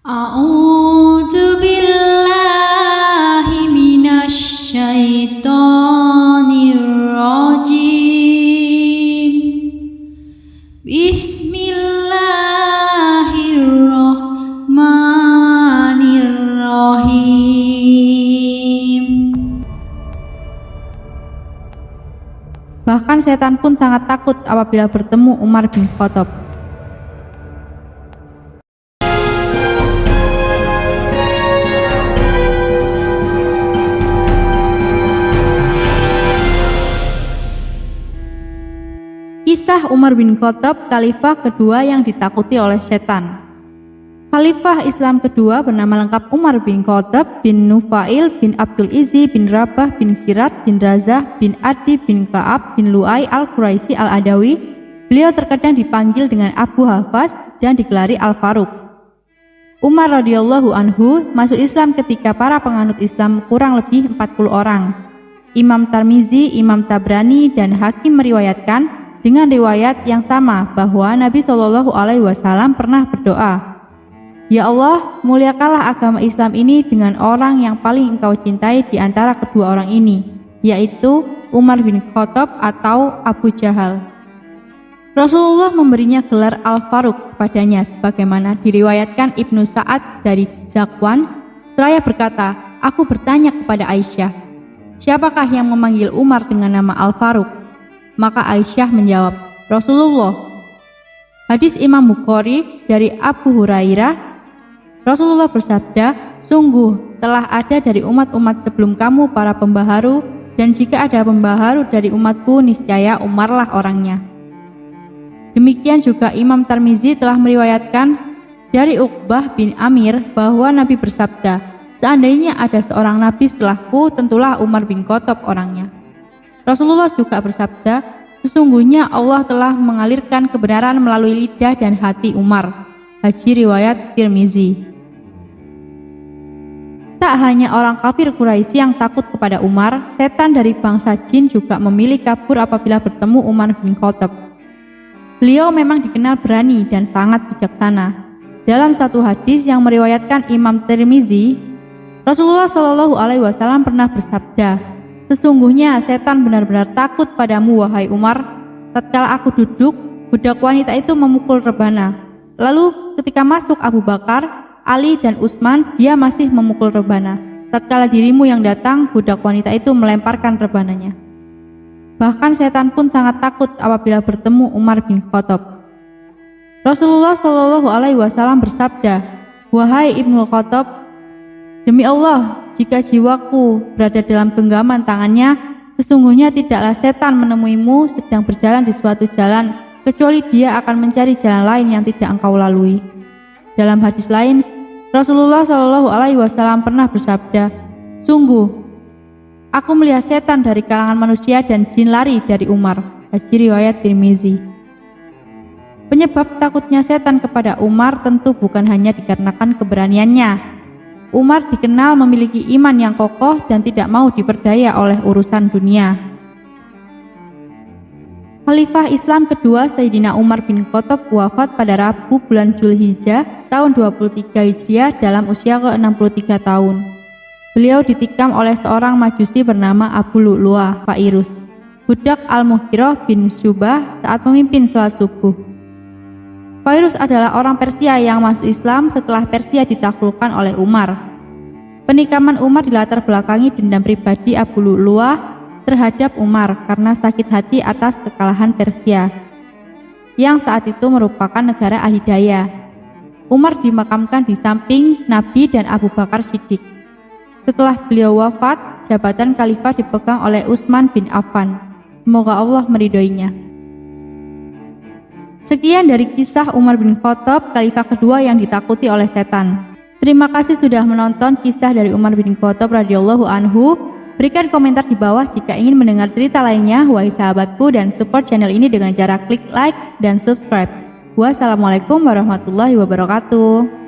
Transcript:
A'udzu billahi minasy syaithanir rajim. Bismillahirrahmanirrahim. Bahkan setan pun sangat takut apabila bertemu Umar bin Khattab. Kisah Umar bin Khattab, khalifah kedua yang ditakuti oleh setan. Khalifah Islam kedua bernama lengkap Umar bin Khattab bin Nufail bin Abdul Izzi bin Rabah bin Khirat bin Razah bin Adi bin Ka'ab bin Lu'ay al-Quraisy al-Adawi. Beliau terkadang dipanggil dengan Abu Hafs dan digelari Al-Faruq. Umar radhiyallahu anhu masuk Islam ketika para penganut Islam kurang lebih 40 orang. Imam Tirmizi, Imam Tabrani, dan Hakim meriwayatkan dengan riwayat yang sama bahwa Nabi SAW pernah berdoa, "Ya Allah, muliakanlah agama Islam ini dengan orang yang paling engkau cintai di antara kedua orang ini, yaitu Umar bin Khattab atau Abu Jahal." Rasulullah memberinya gelar Al-Faruq kepadanya sebagaimana diriwayatkan Ibnu Sa'ad dari Zakwan. Seraya berkata, "Aku bertanya kepada Aisyah, siapakah yang memanggil Umar dengan nama Al-Faruq?" Maka Aisyah menjawab, "Rasulullah." Hadis Imam Bukhari dari Abu Hurairah, Rasulullah bersabda, "Sungguh telah ada dari umat-umat sebelum kamu para pembaharu, dan jika ada pembaharu dari umatku, niscaya Umarlah orangnya." Demikian juga Imam Tirmizi telah meriwayatkan dari Uqbah bin Amir bahwa Nabi bersabda, "Seandainya ada seorang nabi setelahku, tentulah Umar bin Khattab orangnya." Rasulullah juga bersabda, "Sesungguhnya Allah telah mengalirkan kebenaran melalui lidah dan hati Umar." Hadis riwayat Tirmizi. Tak hanya orang kafir Quraisy yang takut kepada Umar, setan dari bangsa jin juga memilih kabur apabila bertemu Umar bin Khattab. Beliau memang dikenal berani dan sangat bijaksana. Dalam satu hadis yang meriwayatkan Imam Tirmizi, Rasulullah SAW pernah bersabda, "Sesungguhnya setan benar-benar takut padamu, wahai Umar. Tatkala aku duduk, budak wanita itu memukul rebana. Lalu ketika masuk Abu Bakar, Ali, dan Utsman, dia masih memukul rebana. Tatkala dirimu yang datang, budak wanita itu melemparkan rebananya." Bahkan setan pun sangat takut apabila bertemu Umar bin Khattab. Rasulullah SAW bersabda, "Wahai Ibnu Khattab, demi Allah, jika jiwaku berada dalam genggaman tangannya, sesungguhnya tidaklah setan menemuimu sedang berjalan di suatu jalan, kecuali dia akan mencari jalan lain yang tidak engkau lalui." Dalam hadis lain, Rasulullah SAW pernah bersabda, "Sungguh, aku melihat setan dari kalangan manusia dan jin lari dari Umar." Hadis riwayat Tirmizi. Penyebab takutnya setan kepada Umar tentu bukan hanya dikarenakan keberaniannya. Umar dikenal memiliki iman yang kokoh dan tidak mau diperdaya oleh urusan dunia. Khalifah Islam kedua Sayyidina Umar bin Khattab wafat pada Rabu bulan Zulhijjah tahun 23 Hijriah dalam usia ke-63 tahun. Beliau ditikam oleh seorang majusi bernama Abu Lu'lu'ah Fairuz, budak Al-Mughirah bin Syubah saat memimpin sholat subuh. Fairuz adalah orang Persia yang masuk Islam setelah Persia ditaklukkan oleh Umar. Penikaman Umar dilatar belakangi dendam pribadi Abu Lu'lu'ah terhadap Umar karena sakit hati atas kekalahan Persia, yang saat itu merupakan negara adidaya. Umar dimakamkan di samping Nabi dan Abu Bakar Siddiq. Setelah beliau wafat, jabatan khalifah dipegang oleh Utsman bin Affan. Semoga Allah meridhoinya. Sekian dari kisah Umar bin Khattab, khalifah kedua yang ditakuti oleh setan. Terima kasih sudah menonton kisah dari Umar bin Khattab radhiyallahu anhu. Berikan komentar di bawah jika ingin mendengar cerita lainnya, wahai sahabatku, dan support channel ini dengan cara klik like dan subscribe. Wassalamualaikum warahmatullahi wabarakatuh.